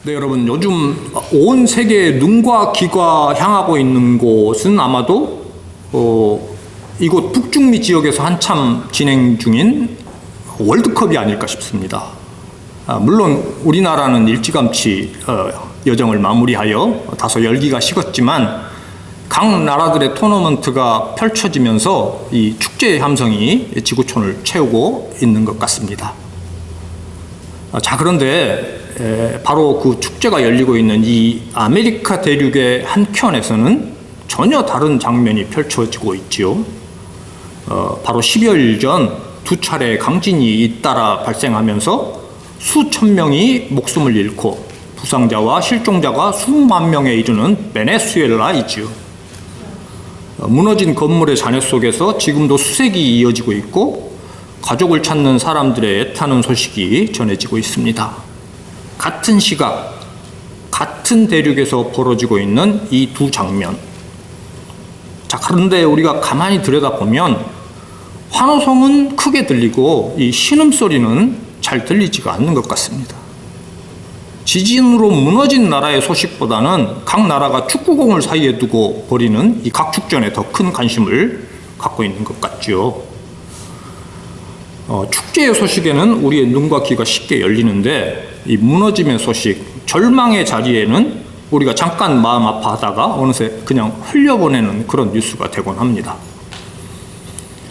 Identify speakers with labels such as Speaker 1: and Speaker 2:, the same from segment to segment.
Speaker 1: 네, 여러분, 요즘 온 세계의 눈과 귀가 향하고 있는 곳은 아마도 이곳 북중미 지역에서 한참 진행 중인 월드컵이 아닐까 싶습니다. 물론 우리나라는 일찌감치 여정을 마무리하여 다소 열기가 식었지만 각 나라들의 토너먼트가 펼쳐지면서 이 축제의 함성이 지구촌을 채우고 있는 것 같습니다. 자, 그런데 바로 그 축제가 열리고 있는 이 아메리카 대륙의 한켠에서는 전혀 다른 장면이 펼쳐지고 있지요. 바로 10여일 전 두 차례 강진이 잇따라 발생하면서 수천 명이 목숨을 잃고 부상자와 실종자가 수만 명에 이르는 베네수엘라이지요. 무너진 건물의 잔해 속에서 지금도 수색이 이어지고 있고 가족을 찾는 사람들의 애타는 소식이 전해지고 있습니다. 같은 시각, 같은 대륙에서 벌어지고 있는 이 두 장면. 자, 그런데 우리가 가만히 들여다보면 환호성은 크게 들리고 이 신음소리는 잘 들리지가 않는 것 같습니다. 지진으로 무너진 나라의 소식보다는 각 나라가 축구공을 사이에 두고 벌이는 이 각축전에 더 큰 관심을 갖고 있는 것 같죠. 축제의 소식에는 우리의 눈과 귀가 쉽게 열리는데 이 무너짐의 소식, 절망의 자리에는 우리가 잠깐 마음 아파하다가 어느새 그냥 흘려보내는 그런 뉴스가 되곤 합니다.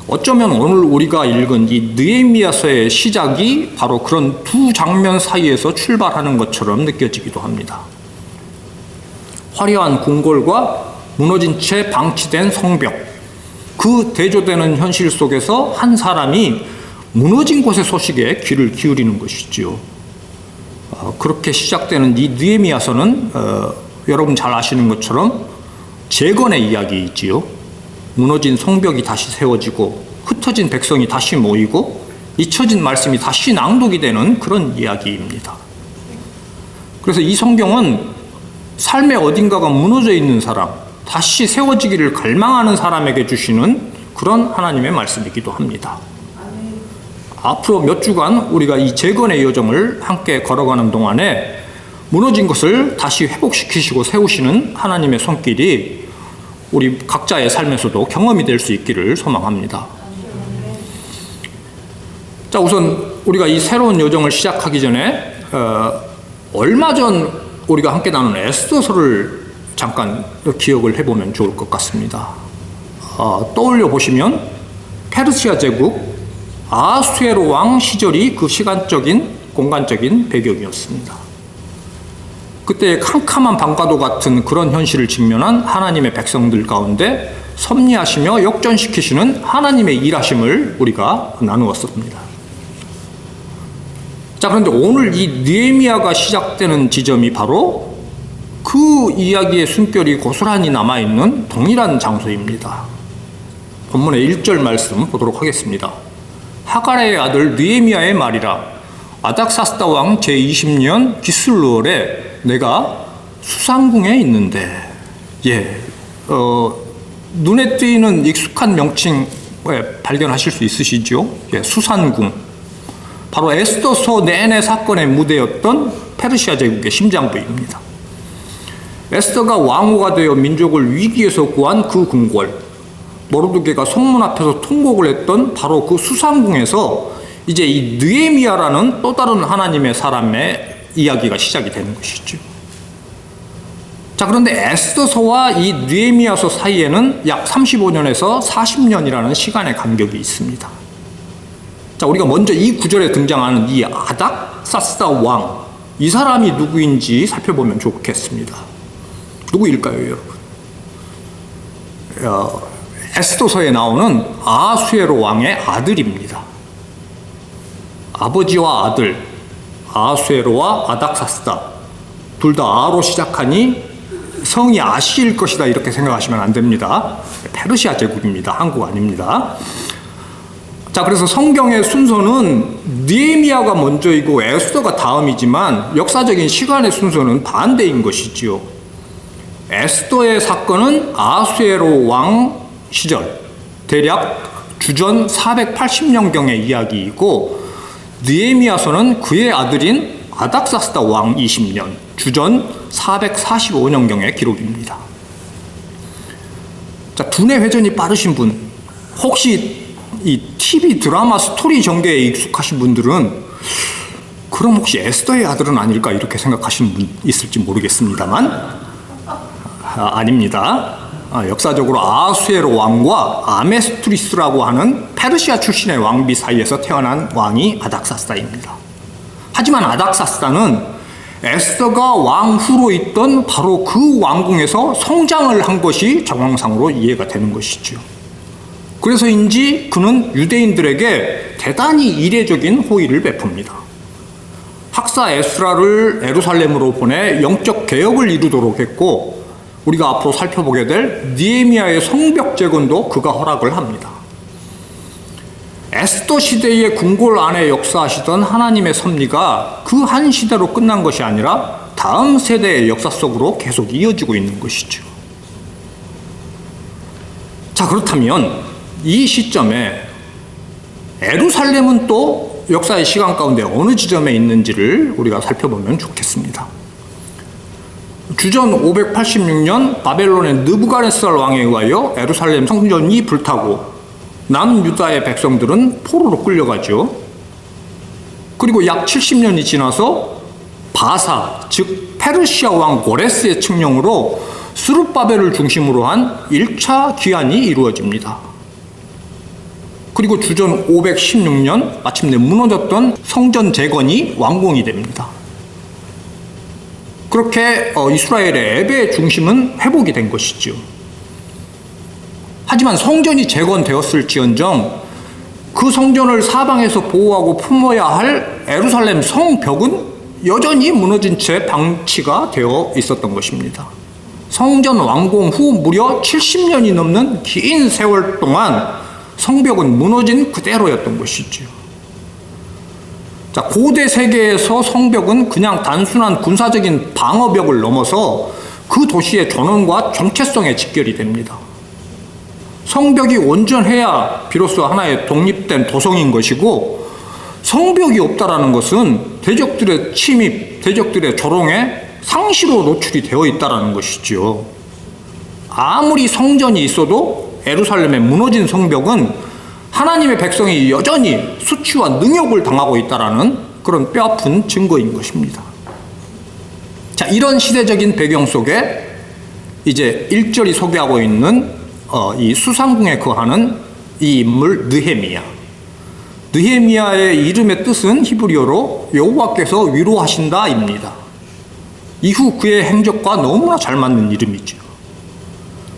Speaker 1: 어쩌면 오늘 우리가 읽은 이 느헤미야서의 시작이 바로 그런 두 장면 사이에서 출발하는 것처럼 느껴지기도 합니다. 화려한 궁궐과 무너진 채 방치된 성벽, 그 대조되는 현실 속에서 한 사람이 무너진 곳의 소식에 귀를 기울이는 것이지요. 그렇게 시작되는 이 느헤미야서는 여러분 잘 아시는 것처럼 재건의 이야기이지요. 무너진 성벽이 다시 세워지고 흩어진 백성이 다시 모이고 잊혀진 말씀이 다시 낭독이 되는 그런 이야기입니다. 그래서 이 성경은 삶의 어딘가가 무너져 있는 사람, 다시 세워지기를 갈망하는 사람에게 주시는 그런 하나님의 말씀이기도 합니다. 앞으로 몇 주간 우리가 이 재건의 여정을 함께 걸어가는 동안에 무너진 것을 다시 회복시키시고 세우시는 하나님의 손길이 우리 각자의 삶에서도 경험이 될 수 있기를 소망합니다. 자, 우선 우리가 이 새로운 여정을 시작하기 전에 얼마 전 우리가 함께 나눈 에스더서를 잠깐 기억을 해보면 좋을 것 같습니다. 떠올려 보시면 페르시아 제국 아하수에로 왕 시절이 그 시간적인 공간적인 배경이었습니다. 그때 캄캄한 밤과도 같은 그런 현실을 직면한 하나님의 백성들 가운데 섭리하시며 역전시키시는 하나님의 일하심을 우리가 나누었습니다. 자, 그런데 오늘 이 느헤미야가 시작되는 지점이 바로 그 이야기의 숨결이 고스란히 남아있는 동일한 장소입니다. 본문의 1절 말씀 보도록 하겠습니다. 하가랴의 아들 느헤미야의 말이라. 아닥사스다 왕 제20년 기슬루월에 내가 수상궁에 있는데, 눈에 띄는 익숙한 명칭 발견하실 수 있으시죠? 수산궁. 바로 에스더서 내내 사건의 무대였던 페르시아 제국의 심장부입니다. 에스더가 왕후가 되어 민족을 위기에서 구한 그 궁궐, 모르드게가 성문 앞에서 통곡을 했던 바로 그 수상궁에서 이제 이 느헤미야라는 또 다른 하나님의 사람의 이야기가 시작이 되는 것이죠. 자, 그런데 에스더서와 이 느헤미야서 사이에는 약 35년에서 40년이라는 시간의 간격이 있습니다. 자, 우리가 먼저 이 구절에 등장하는 이 아닥사스다 왕, 이 사람이 누구인지 살펴보면 좋겠습니다. 누구일까요, 여러분? 에스더서에 나오는 아하수에로 왕의 아들입니다. 아버지와 아들, 아하수에로와 아닥사스다, 둘 다 아로 시작하니 성이 아시일 것이다 이렇게 생각하시면 안 됩니다. 페르시아 제국입니다. 한국 아닙니다. 자, 그래서 성경의 순서는 느헤미야가 먼저이고 에스더가 다음이지만 역사적인 시간의 순서는 반대인 것이지요. 에스더의 사건은 아하수에로 왕 시절, 대략 주전 480년경의 이야기이고 느헤미야서는 그의 아들인 아닥사스다 왕 20년, 주전 445년경의 기록입니다. 자, 두뇌 회전이 빠르신 분, 혹시 이 TV 드라마 스토리 전개에 익숙하신 분들은 그럼 혹시 에스더의 아들은 아닐까 이렇게 생각하시는 분 있을지 모르겠습니다만 아닙니다. 역사적으로 아수에로 왕과 아메스투리스라고 하는 페르시아 출신의 왕비 사이에서 태어난 왕이 아닥사스다입니다. 하지만 아닥사스다는 에스더가 왕후로 있던 바로 그 왕궁에서 성장을 한 것이 정황상으로 이해가 되는 것이죠. 그래서인지 그는 유대인들에게 대단히 이례적인 호의를 베풉니다. 학사 에스라를 예루살렘으로 보내 영적 개혁을 이루도록 했고, 우리가 앞으로 살펴보게 될 느헤미야의 성벽 재건도 그가 허락을 합니다. 에스더 시대의 궁궐 안에 역사하시던 하나님의 섭리가 그 한 시대로 끝난 것이 아니라 다음 세대의 역사 속으로 계속 이어지고 있는 것이죠. 자, 그렇다면 이 시점에 예루살렘은 또 역사의 시간 가운데 어느 지점에 있는지를 우리가 살펴보면 좋겠습니다. 주전 586년 바벨론의 느부갓네살 왕에 의하여 예루살렘 성전이 불타고 남유다의 백성들은 포로로 끌려가죠. 그리고 약 70년이 지나서 바사, 즉 페르시아 왕 고레스의 칙령으로 스룹바벨을 중심으로 한 1차 귀환이 이루어집니다. 그리고 주전 516년 마침내 무너졌던 성전 재건이 완공이 됩니다. 그렇게 이스라엘의 예배의 중심은 회복이 된 것이죠. 하지만 성전이 재건되었을지언정 그 성전을 사방에서 보호하고 품어야 할 예루살렘 성벽은 여전히 무너진 채 방치가 되어 있었던 것입니다. 성전 완공 후 무려 70년이 넘는 긴 세월 동안 성벽은 무너진 그대로였던 것이죠. 자, 고대 세계에서 성벽은 그냥 단순한 군사적인 방어벽을 넘어서 그 도시의 존엄과 정체성에 직결이 됩니다. 성벽이 온전해야 비로소 하나의 독립된 도성인 것이고, 성벽이 없다라는 것은 대적들의 침입, 대적들의 조롱에 상시로 노출이 되어 있다라는 것이죠. 아무리 성전이 있어도 예루살렘의 무너진 성벽은 하나님의 백성이 여전히 수치와 능욕을 당하고 있다라는 그런 뼈아픈 증거인 것입니다. 자, 이런 시대적인 배경 속에 이제 1절이 소개하고 있는 이 수상궁에 거하는 이 인물 느헤미야. 느헤미야의 이름의 뜻은 히브리어로 여호와께서 위로하신다입니다. 이후 그의 행적과 너무나 잘 맞는 이름이죠.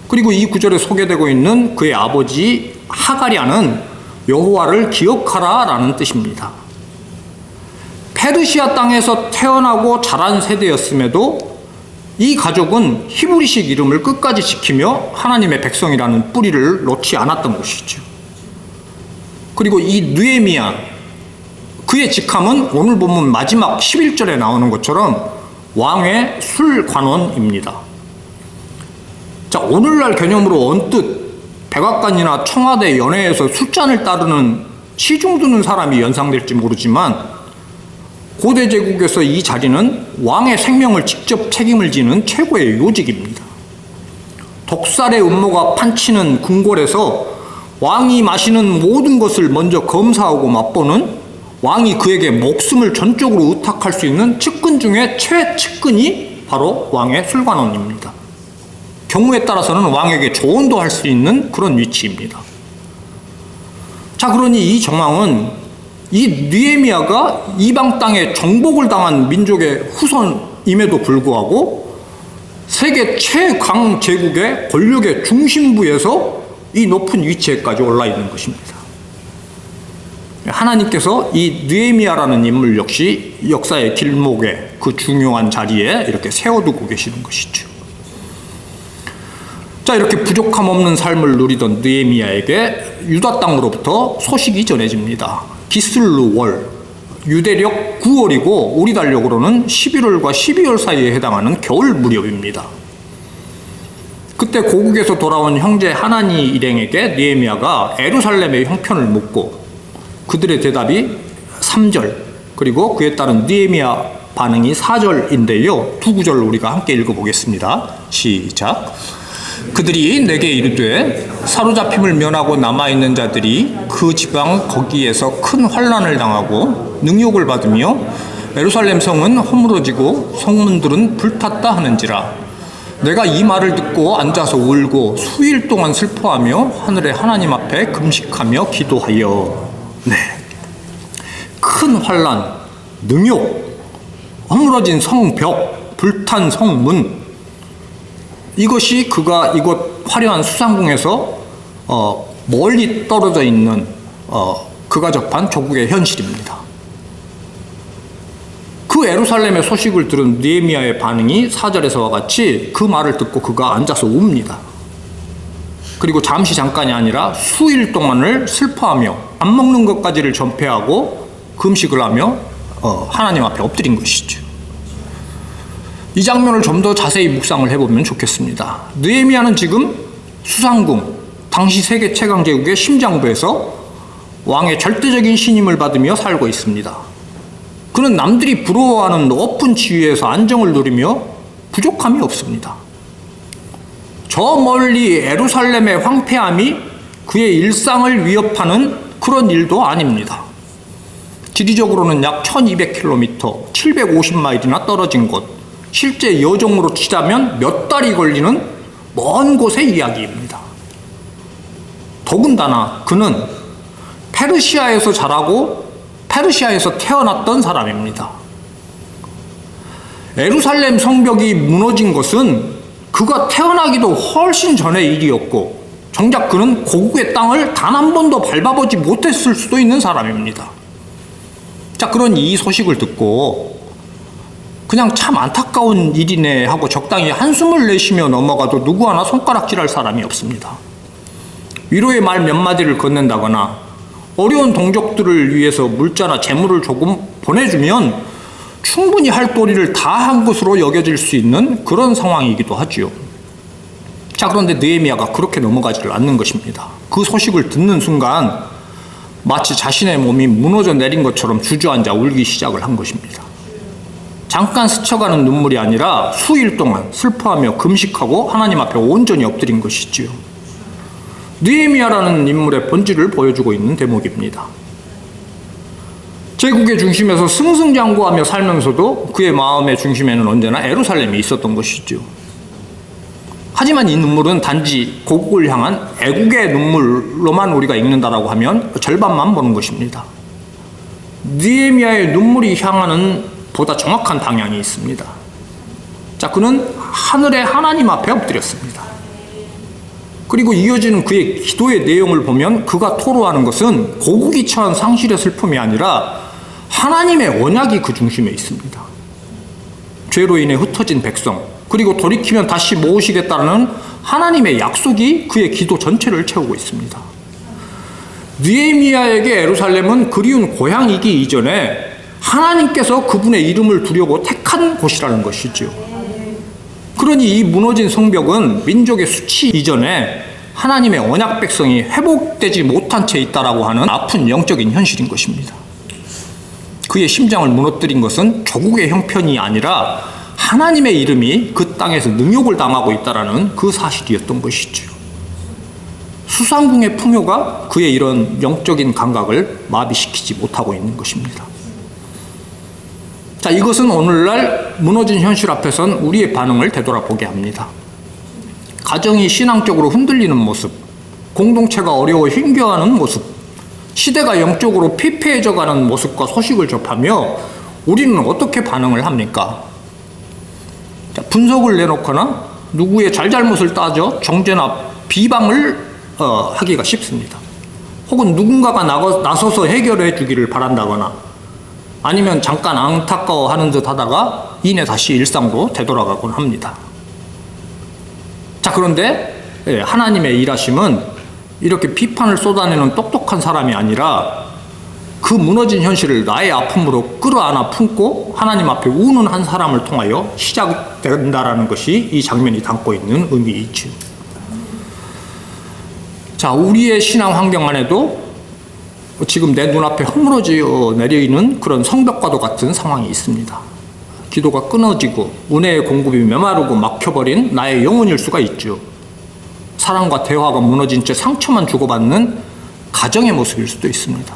Speaker 1: 그리고 이 구절에 소개되고 있는 그의 아버지 하가랴는 여호와를 기억하라라는 뜻입니다. 페르시아 땅에서 태어나고 자란 세대였음에도 이 가족은 히브리식 이름을 끝까지 지키며 하나님의 백성이라는 뿌리를 놓지 않았던 것이죠. 그리고 이 느헤미야, 그의 직함은 오늘 본문 마지막 11절에 나오는 것처럼 왕의 술관원입니다. 자, 오늘날 개념으로 언뜻 백악관이나 청와대 연회에서 술잔을 따르는 시중 드는 사람이 연상될지 모르지만, 고대 제국에서 이 자리는 왕의 생명을 직접 책임을 지는 최고의 요직입니다. 독살의 음모가 판치는 궁궐에서 왕이 마시는 모든 것을 먼저 검사하고 맛보는, 왕이 그에게 목숨을 전적으로 의탁할 수 있는 측근 중에 최측근이 바로 왕의 술관원입니다. 경우에 따라서는 왕에게 조언도 할 수 있는 그런 위치입니다. 자, 그러니 이 정황은 이 느헤미야가 이방 땅에 정복을 당한 민족의 후손임에도 불구하고 세계 최강 제국의 권력의 중심부에서 이 높은 위치에까지 올라 있는 것입니다. 하나님께서 이 느헤미야라는 인물 역시 역사의 길목에 그 중요한 자리에 이렇게 세워두고 계시는 것이죠. 자, 이렇게 부족함 없는 삶을 누리던 느헤미야에게 유다 땅으로부터 소식이 전해집니다. 기슬루월, 유대력 9월이고 우리 달력으로는 11월과 12월 사이에 해당하는 겨울 무렵입니다. 그때 고국에서 돌아온 형제 하나니 일행에게 느헤미야가 예루살렘의 형편을 묻고 그들의 대답이 3절, 그리고 그에 따른 느헤미야 반응이 4절인데요. 두 구절을 우리가 함께 읽어보겠습니다. 시작. 그들이 내게 이르되 사로잡힘을 면하고 남아있는 자들이 그 지방 거기에서 큰 환난을 당하고 능욕을 받으며 예루살렘 성은 허물어지고 성문들은 불탔다 하는지라. 내가 이 말을 듣고 앉아서 울고 수일 동안 슬퍼하며 하늘의 하나님 앞에 금식하며 기도하여. 네, 큰 환난, 능욕, 허물어진 성벽, 불탄 성문, 이것이 그가 이곳 화려한 수상궁에서 멀리 떨어져 있는 그가 접한 조국의 현실입니다. 그 예루살렘의 소식을 들은 느헤미야의 반응이 4절에서와 같이 그 말을 듣고 그가 앉아서 웁니다. 그리고 잠깐이 아니라 수일 동안을 슬퍼하며 밥 먹는 것까지를 전폐하고 금식을 하며 하나님 앞에 엎드린 것이죠. 이 장면을 좀 더 자세히 묵상을 해보면 좋겠습니다. 느헤미야는 지금 수상궁, 당시 세계 최강 제국의 심장부에서 왕의 절대적인 신임을 받으며 살고 있습니다. 그는 남들이 부러워하는 높은 지위에서 안정을 누리며 부족함이 없습니다. 저 멀리 예루살렘의 황폐함이 그의 일상을 위협하는 그런 일도 아닙니다. 지리적으로는 약 1200km, 750마일이나 떨어진 곳, 실제 여정으로 치자면 몇 달이 걸리는 먼 곳의 이야기입니다. 더군다나 그는 페르시아에서 자라고 페르시아에서 태어났던 사람입니다. 예루살렘 성벽이 무너진 것은 그가 태어나기도 훨씬 전의 일이었고, 정작 그는 고국의 땅을 단 한 번도 밟아보지 못했을 수도 있는 사람입니다. 자, 그런 이 소식을 듣고 그냥 참 안타까운 일이네 하고 적당히 한숨을 내쉬며 넘어가도 누구 하나 손가락질할 사람이 없습니다. 위로의 말 몇 마디를 건넨다거나 어려운 동족들을 위해서 물자나 재물을 조금 보내주면 충분히 할 도리를 다 한 것으로 여겨질 수 있는 그런 상황이기도 하지요. 자, 그런데 느헤미야가 그렇게 넘어가지를 않는 것입니다. 그 소식을 듣는 순간 마치 자신의 몸이 무너져 내린 것처럼 주저앉아 울기 시작을 한 것입니다. 잠깐 스쳐가는 눈물이 아니라 수일 동안 슬퍼하며 금식하고 하나님 앞에 온전히 엎드린 것이지요. 느헤미야라는 인물의 본질을 보여주고 있는 대목입니다. 제국의 중심에서 승승장구하며 살면서도 그의 마음의 중심에는 언제나 예루살렘이 있었던 것이죠. 하지만 이 눈물은 단지 고국을 향한 애국의 눈물로만 우리가 읽는다라고 하면 절반만 보는 것입니다. 느헤미야의 눈물이 향하는 보다 정확한 방향이 있습니다. 자, 그는 하늘의 하나님 앞에 엎드렸습니다. 그리고 이어지는 그의 기도의 내용을 보면 그가 토로하는 것은 고국이 처한 상실의 슬픔이 아니라 하나님의 언약이 그 중심에 있습니다. 죄로 인해 흩어진 백성, 그리고 돌이키면 다시 모으시겠다는 하나님의 약속이 그의 기도 전체를 채우고 있습니다. 느헤미야에게 예루살렘은 그리운 고향이기 이전에 하나님께서 그분의 이름을 두려고 택한 곳이라는 것이죠. 그러니 이 무너진 성벽은 민족의 수치 이전에 하나님의 언약 백성이 회복되지 못한 채 있다라고 하는 아픈 영적인 현실인 것입니다. 그의 심장을 무너뜨린 것은 조국의 형편이 아니라 하나님의 이름이 그 땅에서 능욕을 당하고 있다라는 그 사실이었던 것이죠. 수상궁의 풍요가 그의 이런 영적인 감각을 마비시키지 못하고 있는 것입니다. 자, 이것은 오늘날 무너진 현실 앞에선 우리의 반응을 되돌아보게 합니다. 가정이 신앙적으로 흔들리는 모습, 공동체가 어려워 힘겨워하는 모습, 시대가 영적으로 피폐해져가는 모습과 소식을 접하며 우리는 어떻게 반응을 합니까? 자, 분석을 내놓거나 누구의 잘잘못을 따져 정죄나 비방을 하기가 쉽습니다. 혹은 누군가가 나서서 해결해 주기를 바란다거나 아니면 잠깐 안타까워하는 듯 하다가 이내 다시 일상으로 되돌아가곤 합니다. 자, 그런데 하나님의 일하심은 이렇게 비판을 쏟아내는 똑똑한 사람이 아니라 그 무너진 현실을 나의 아픔으로 끌어안아 품고 하나님 앞에 우는 한 사람을 통하여 시작된다라는 것이 이 장면이 담고 있는 의미이죠. 자, 우리의 신앙 환경 안에도 지금 내 눈앞에 허물어져 내리는 그런 성벽과도 같은 상황이 있습니다. 기도가 끊어지고 은혜의 공급이 메마르고 막혀버린 나의 영혼일 수가 있죠. 사랑과 대화가 무너진 채 상처만 주고받는 가정의 모습일 수도 있습니다.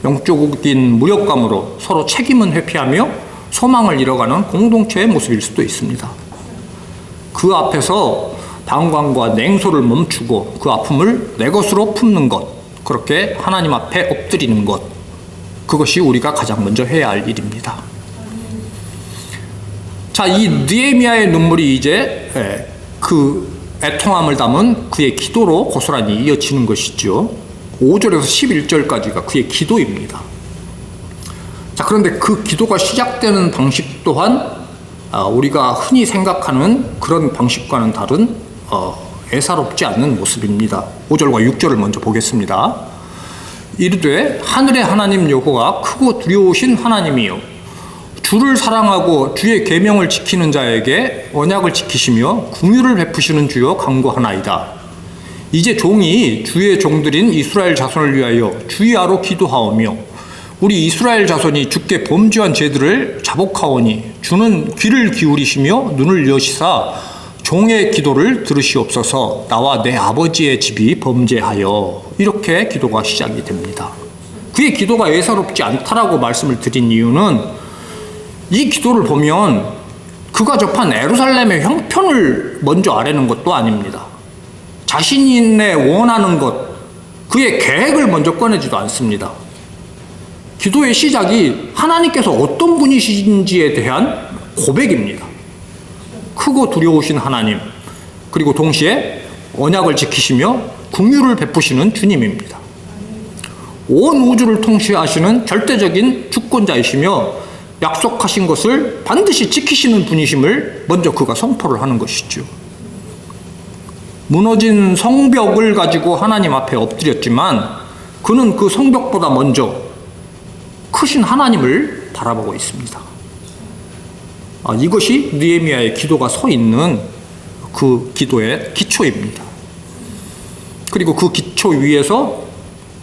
Speaker 1: 영적인 무력감으로 서로 책임은 회피하며 소망을 잃어가는 공동체의 모습일 수도 있습니다. 그 앞에서 방광과 냉소를 멈추고 그 아픔을 내 것으로 품는 것, 그렇게 하나님 앞에 엎드리는 것, 그것이 우리가 가장 먼저 해야 할 일입니다. 자, 이 느헤미야의 눈물이 이제 그 애통함을 담은 그의 기도로 고스란히 이어지는 것이죠. 5절에서 11절까지가 그의 기도입니다. 자, 그런데 그 기도가 시작되는 방식 또한 우리가 흔히 생각하는 그런 방식과는 다른 애사롭지 않는 모습입니다. 5절과 6절을 먼저 보겠습니다. 이르되 하늘의 하나님 여호와 크고 두려우신 하나님이요 주를 사랑하고 주의 계명을 지키는 자에게 언약을 지키시며 긍휼을 베푸시는 주여 간구하나이다. 이제 종이 주의 종들인 이스라엘 자손을 위하여 주의하러 기도하오며 우리 이스라엘 자손이 주께 범죄한 죄들을 자복하오니 주는 귀를 기울이시며 눈을 여시사 종의 기도를 들으시옵소서. 나와 내 아버지의 집이 범죄하여. 이렇게 기도가 시작이 됩니다. 그의 기도가 예사롭지 않다라고 말씀을 드린 이유는 이 기도를 보면 그가 접한 예루살렘의 형편을 먼저 아뢰는 것도 아닙니다. 자신의 원하는 것, 그의 계획을 먼저 꺼내지도 않습니다. 기도의 시작이 하나님께서 어떤 분이신지에 대한 고백입니다. 크고 두려우신 하나님, 그리고 동시에 언약을 지키시며 긍휼을 베푸시는 주님입니다. 온 우주를 통치하시는 절대적인 주권자이시며 약속하신 것을 반드시 지키시는 분이심을 먼저 그가 선포를 하는 것이죠. 무너진 성벽을 가지고 하나님 앞에 엎드렸지만 그는 그 성벽보다 먼저 크신 하나님을 바라보고 있습니다. 이것이 느헤미야의 기도가 서 있는 그 기도의 기초입니다. 그리고 그 기초 위에서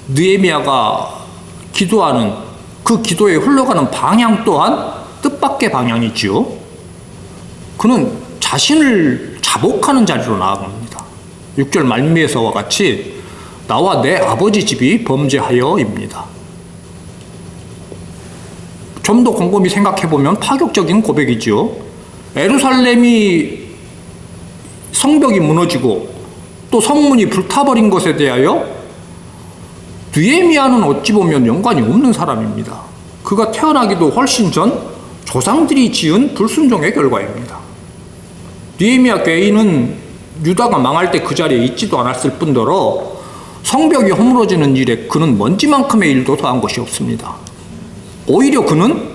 Speaker 1: 느헤미야가 기도하는 그 기도에 흘러가는 방향 또한 뜻밖의 방향이지요. 그는 자신을 자복하는 자리로 나아갑니다. 6절 말미에서와 같이 나와 내 아버지 집이 범죄하여입니다. 좀 더 곰곰이 생각해보면 파격적인 고백이지요. 예루살렘이 성벽이 무너지고 또 성문이 불타버린 것에 대하여 느헤미야는 어찌 보면 연관이 없는 사람입니다. 그가 태어나기도 훨씬 전 조상들이 지은 불순종의 결과입니다. 느헤미야 개인은 유다가 망할 때 그 자리에 있지도 않았을 뿐더러 성벽이 허물어지는 일에 그는 먼지만큼의 일도 더한 것이 없습니다. 오히려 그는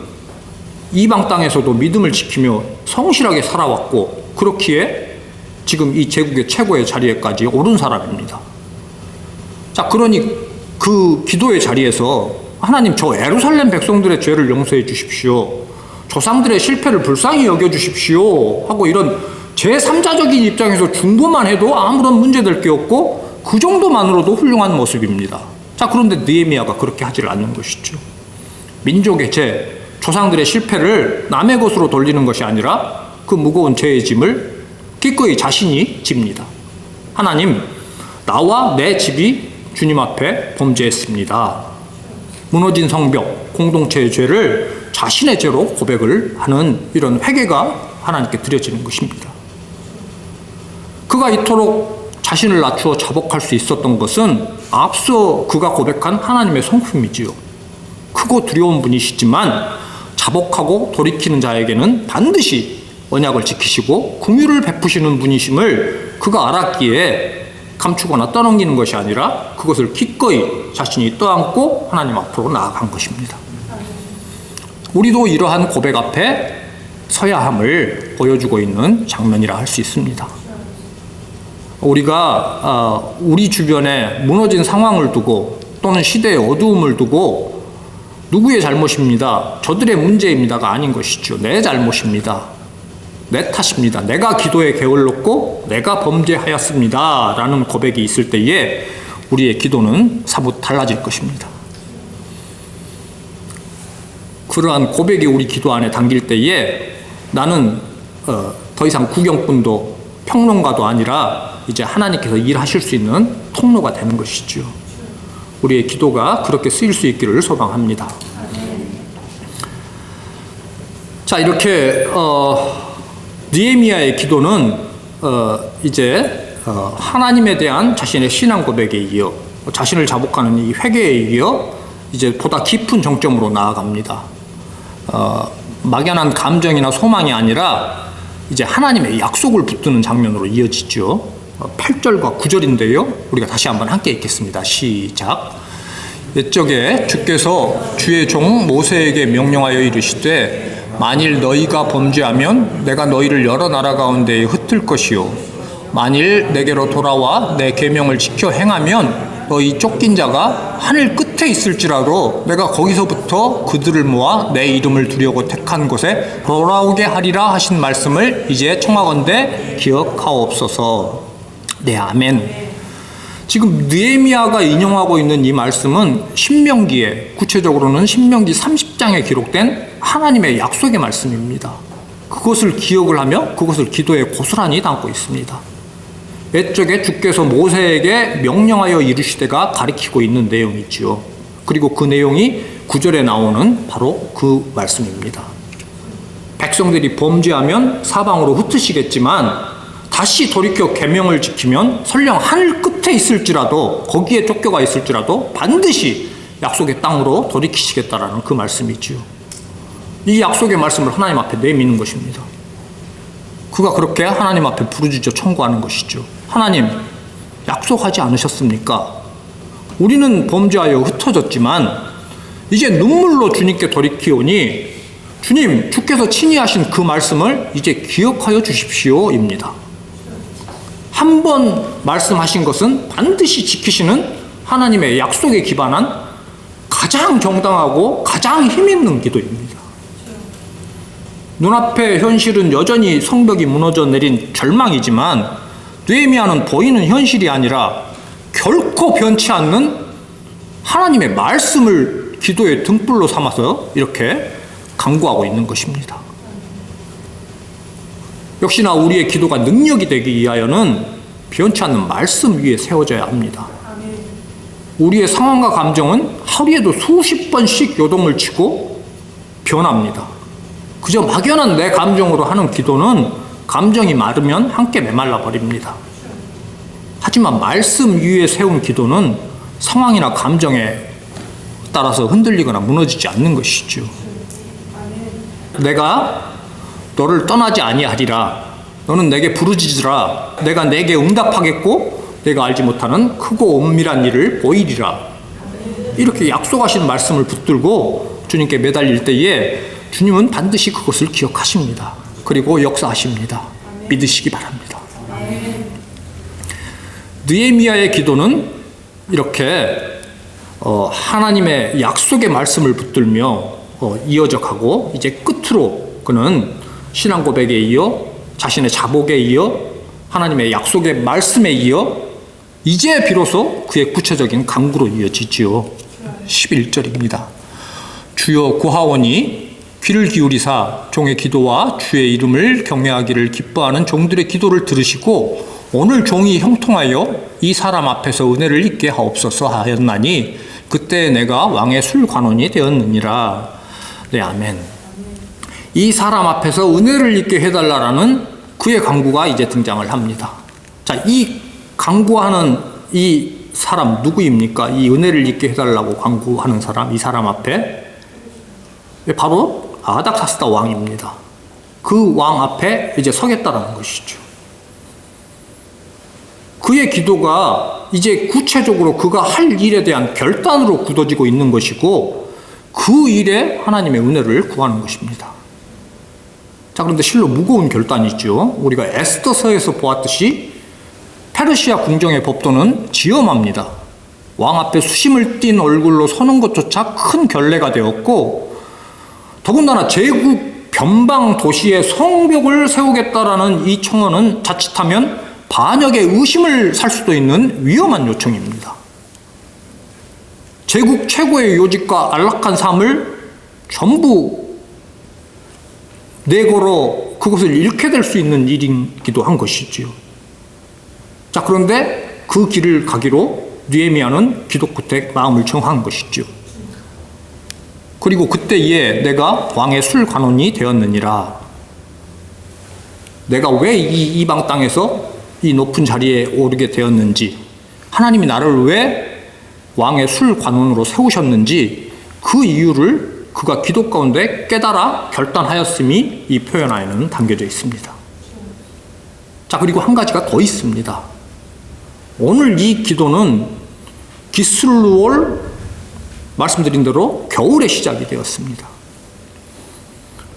Speaker 1: 이방 땅에서도 믿음을 지키며 성실하게 살아왔고 그렇기에 지금 이 제국의 최고의 자리에까지 오른 사람입니다. 자, 그러니 그 기도의 자리에서 하나님 저 예루살렘 백성들의 죄를 용서해 주십시오. 조상들의 실패를 불쌍히 여겨 주십시오. 하고 이런 제3자적인 입장에서 중보만 해도 아무런 문제될 게 없고 그 정도만으로도 훌륭한 모습입니다. 자, 그런데 느헤미야가 그렇게 하지를 않는 것이죠. 민족의 죄, 조상들의 실패를 남의 것으로 돌리는 것이 아니라 그 무거운 죄의 짐을 기꺼이 자신이 집니다. 하나님, 나와 내 집이 주님 앞에 범죄했습니다. 무너진 성벽, 공동체의 죄를 자신의 죄로 고백을 하는 이런 회개가 하나님께 드려지는 것입니다. 그가 이토록 자신을 낮추어 자복할 수 있었던 것은 앞서 그가 고백한 하나님의 성품이지요. 크고 두려운 분이시지만 자복하고 돌이키는 자에게는 반드시 언약을 지키시고 긍휼을 베푸시는 분이심을 그가 알았기에 감추거나 떠넘기는 것이 아니라 그것을 기꺼이 자신이 떠안고 하나님 앞으로 나아간 것입니다. 우리도 이러한 고백 앞에 서야 함을 보여주고 있는 장면이라 할 수 있습니다. 우리가 우리 주변에 무너진 상황을 두고 또는 시대의 어두움을 두고 누구의 잘못입니다, 저들의 문제입니다가 아닌 것이죠. 내 잘못입니다, 내 탓입니다, 내가 기도에 게을렀고 내가 범죄하였습니다 라는 고백이 있을 때에 우리의 기도는 사뭇 달라질 것입니다. 그러한 고백이 우리 기도 안에 담길 때에 나는 더 이상 구경꾼도 평론가도 아니라 이제 하나님께서 일하실 수 있는 통로가 되는 것이죠. 우리의 기도가 그렇게 쓰일 수 있기를 소망합니다. 자, 이렇게 느헤미야의 기도는 이제 하나님에 대한 자신의 신앙 고백에 이어 자신을 자복하는 이 회개에 이어 이제 보다 깊은 정점으로 나아갑니다. 막연한 감정이나 소망이 아니라 이제 하나님의 약속을 붙드는 장면으로 이어지죠. 8절과 9절인데요. 우리가 다시 한번 함께 읽겠습니다. 시작. 옛적에 주께서 주의 종 모세에게 명령하여 이르시되 만일 너희가 범죄하면 내가 너희를 여러 나라 가운데에 흩을 것이요 만일 내게로 돌아와 내 계명을 지켜 행하면 너희 쫓긴 자가 하늘 끝에 있을지라도 내가 거기서부터 그들을 모아 내 이름을 두려고 택한 곳에 돌아오게 하리라 하신 말씀을 이제 청하건대 기억하옵소서. 네, 아멘. 지금 느헤미야가 인용하고 있는 이 말씀은 신명기에, 구체적으로는 신명기 30장에 기록된 하나님의 약속의 말씀입니다. 그것을 기억을 하며 그것을 기도에 고스란히 담고 있습니다. 옛적에 주께서 모세에게 명령하여 이르시되가 가리키고 있는 내용이지요. 그리고 그 내용이 9절에 나오는 바로 그 말씀입니다. 백성들이 범죄하면 사방으로 흩으시겠지만 다시 돌이켜 계명을 지키면 설령 하늘 끝에 있을지라도 거기에 쫓겨가 있을지라도 반드시 약속의 땅으로 돌이키시겠다라는 그 말씀이지요. 이 약속의 말씀을 하나님 앞에 내미는 것입니다. 그가 그렇게 하나님 앞에 부르짖어 청구하는 것이죠. 하나님, 약속하지 않으셨습니까? 우리는 범죄하여 흩어졌지만 이제 눈물로 주님께 돌이키오니 주님, 주께서 친히 하신 그 말씀을 이제 기억하여 주십시오입니다. 한 번 말씀하신 것은 반드시 지키시는 하나님의 약속에 기반한 가장 정당하고 가장 힘있는 기도입니다. 눈앞의 현실은 여전히 성벽이 무너져 내린 절망이지만 느헤미야는 보이는 현실이 아니라 결코 변치 않는 하나님의 말씀을 기도의 등불로 삼아서 이렇게 간구하고 있는 것입니다. 역시나 우리의 기도가 능력이 되기 위하여는 변치 않는 말씀 위에 세워져야 합니다. 우리의 상황과 감정은 하루에도 수십 번씩 요동을 치고 변합니다. 그저 막연한 내 감정으로 하는 기도는 감정이 마르면 함께 메말라 버립니다. 하지만 말씀 위에 세운 기도는 상황이나 감정에 따라서 흔들리거나 무너지지 않는 것이죠. 내가 너를 떠나지 아니하리라. 너는 내게 부르짖으라. 내가 내게 응답하겠고 내가 알지 못하는 크고 엄밀한 일을 보이리라. 이렇게 약속하신 말씀을 붙들고 주님께 매달릴 때에 주님은 반드시 그것을 기억하십니다. 그리고 역사하십니다. 믿으시기 바랍니다. 느헤미야의 기도는 이렇게 하나님의 약속의 말씀을 붙들며 이어져 가고 이제 끝으로 그는 신앙 고백에 이어 자신의 자복에 이어 하나님의 약속의 말씀에 이어 이제 비로소 그의 구체적인 간구로 이어지지요. 11절입니다. 주여 구하오니 귀를 기울이사 종의 기도와 주의 이름을 경외하기를 기뻐하는 종들의 기도를 들으시고 오늘 종이 형통하여 이 사람 앞에서 은혜를 입게 하옵소서 하였나니 그때 내가 왕의 술관원이 되었느니라. 네, 아멘. 이 사람 앞에서 은혜를 입게 해달라라는 그의 간구가 이제 등장을 합니다. 자, 이 간구하는 이 사람 누구입니까? 이 은혜를 입게 해달라고 간구하는 사람, 이 사람 앞에 바로 아닥사스다 왕입니다. 그 왕 앞에 이제 서겠다라는 것이죠. 그의 기도가 이제 구체적으로 그가 할 일에 대한 결단으로 굳어지고 있는 것이고 그 일에 하나님의 은혜를 구하는 것입니다. 자, 그런데 실로 무거운 결단이죠. 우리가 에스더서에서 보았듯이 페르시아 궁정의 법도는 지엄합니다. 왕 앞에 수심을 띤 얼굴로 서는 것조차 큰 결례가 되었고 더군다나 제국 변방 도시에 성벽을 세우겠다라는 이 청원은 자칫하면 반역의 의심을 살 수도 있는 위험한 요청입니다. 제국 최고의 요직과 안락한 삶을 전부 내고로 그것을 잃게 될 수 있는 일이기도 한 것이지요. 자, 그런데 그 길을 가기로 느헤미야는 기도 끝에 마음을 정한 것이죠. 그리고 그때에 내가 왕의 술관원이 되었느니라. 내가 왜 이 이방 땅에서 이 높은 자리에 오르게 되었는지, 하나님이 나를 왜 왕의 술관원으로 세우셨는지 그 이유를 그가 기도 가운데 깨달아 결단하였음이 이 표현 안에는 담겨져 있습니다. 자, 그리고 한 가지가 더 있습니다. 오늘 이 기도는 기슬루올 말씀드린 대로 겨울에 시작이 되었습니다.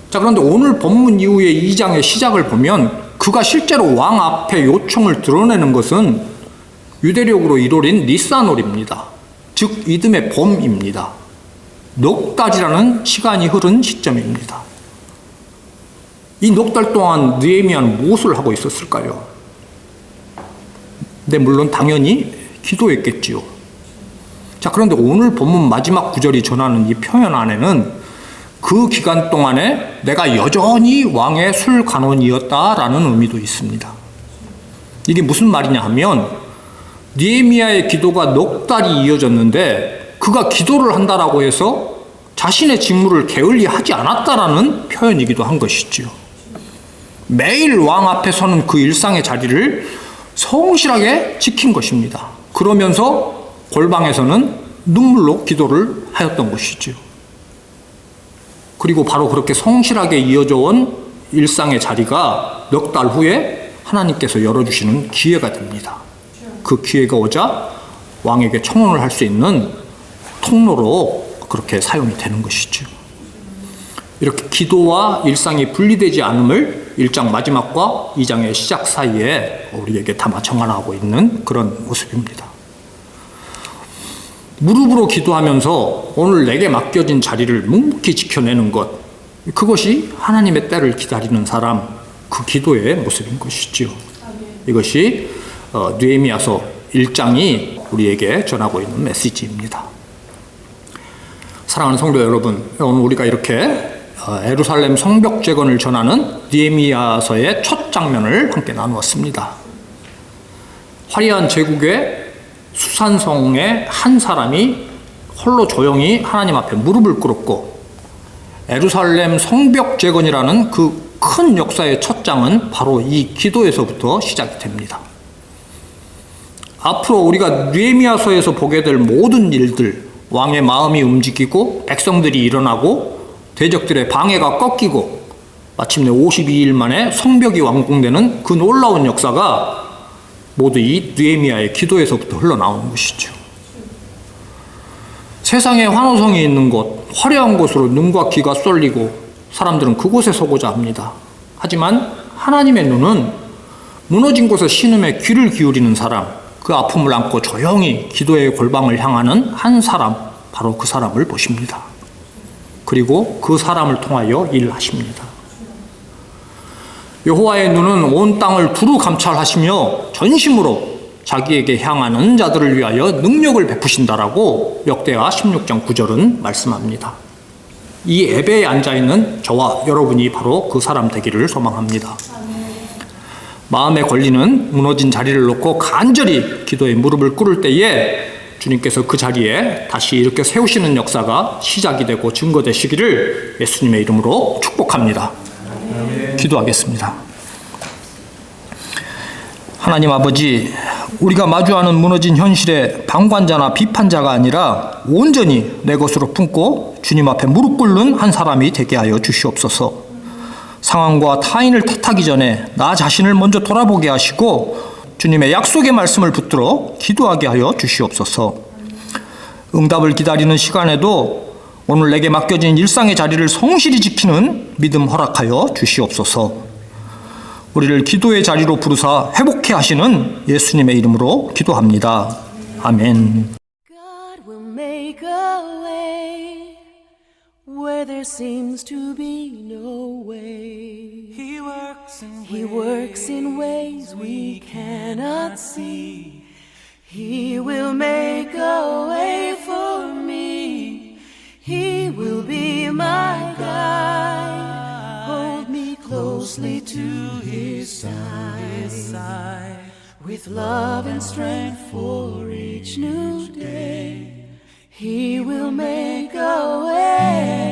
Speaker 1: 자, 그런데 오늘 본문 이후의 2장의 시작을 보면 그가 실제로 왕 앞에 요청을 드러내는 것은 유대력으로 이루어진 니산월입니다. 즉 이듬해 봄입니다. 넉 달이라는 시간이 흐른 시점입니다. 이 넉 달 동안 느헤미야는 무엇을 하고 있었을까요? 네, 물론 당연히 기도했겠지요. 자, 그런데 오늘 본문 마지막 구절이 전하는 이 표현 안에는 그 기간 동안에 내가 여전히 왕의 술관원이었다라는 의미도 있습니다. 이게 무슨 말이냐 하면 느헤미야의 기도가 넉 달이 이어졌는데 그가 기도를 한다라고 해서 자신의 직무를 게을리하지 않았다라는 표현이기도 한 것이지요. 매일 왕 앞에 서는 그 일상의 자리를 성실하게 지킨 것입니다. 그러면서 골방에서는 눈물로 기도를 하였던 것이지요. 그리고 바로 그렇게 성실하게 이어져 온 일상의 자리가 넉 달 후에 하나님께서 열어주시는 기회가 됩니다. 그 기회가 오자 왕에게 청혼을 할 수 있는 통로로 그렇게 사용이 되는 것이죠. 이렇게 기도와 일상이 분리되지 않음을 1장 마지막과 2장의 시작 사이에 우리에게 담아 정한하고 있는 그런 모습입니다. 무릎으로 기도하면서 오늘 내게 맡겨진 자리를 묵묵히 지켜내는 것, 그것이 하나님의 때를 기다리는 사람, 그 기도의 모습인 것이죠. 이것이 느헤미야서 1장이 우리에게 전하고 있는 메시지입니다. 사랑하는 성도 여러분, 오늘 우리가 이렇게 예루살렘 성벽 재건을 전하는 느헤미야서의 첫 장면을 함께 나누었습니다. 화려한 제국의 수산성의 한 사람이 홀로 조용히 하나님 앞에 무릎을 꿇었고, 예루살렘 성벽 재건이라는 그 큰 역사의 첫 장은 바로 이 기도에서부터 시작이 됩니다. 앞으로 우리가 느헤미야서에서 보게 될 모든 일들, 왕의 마음이 움직이고 백성들이 일어나고 대적들의 방해가 꺾이고 마침내 52일 만에 성벽이 완공되는 그 놀라운 역사가 모두 이 느헤미야의 기도에서부터 흘러나오는 것이죠. 세상에 환호성이 있는 곳, 화려한 곳으로 눈과 귀가 쏠리고 사람들은 그곳에 서고자 합니다. 하지만 하나님의 눈은 무너진 곳에 신음에 귀를 기울이는 사람, 그 아픔을 안고 조용히 기도의 골방을 향하는 한 사람, 바로 그 사람을 보십니다. 그리고 그 사람을 통하여 일하십니다. 여호와의 눈은 온 땅을 두루 감찰하시며 전심으로 자기에게 향하는 자들을 위하여 능력을 베푸신다라고 역대하 16장 9절은 말씀합니다. 이 예배에 앉아있는 저와 여러분이 바로 그 사람 되기를 소망합니다. 마음에 걸리는 무너진 자리를 놓고 간절히 기도에 무릎을 꿇을 때에 주님께서 그 자리에 다시 이렇게 세우시는 역사가 시작이 되고 증거되시기를 예수님의 이름으로 축복합니다. 기도하겠습니다. 하나님 아버지, 우리가 마주하는 무너진 현실의 방관자나 비판자가 아니라 온전히 내 것으로 품고 주님 앞에 무릎 꿇는 한 사람이 되게 하여 주시옵소서. 상황과 타인을 탓하기 전에 나 자신을 먼저 돌아보게 하시고 주님의 약속의 말씀을 붙들어 기도하게 하여 주시옵소서. 응답을 기다리는 시간에도 오늘 내게 맡겨진 일상의 자리를 성실히 지키는 믿음 허락하여 주시옵소서. 우리를 기도의 자리로 부르사 회복케 하시는 예수님의 이름으로 기도합니다. 아멘.
Speaker 2: God will make a way where there seems to be no way.
Speaker 3: He works in ways
Speaker 2: we cannot see. He will make a way for me. He will be my guide. Hold me close
Speaker 3: closely to his side,
Speaker 2: with love and strength for each new day. He will make a way.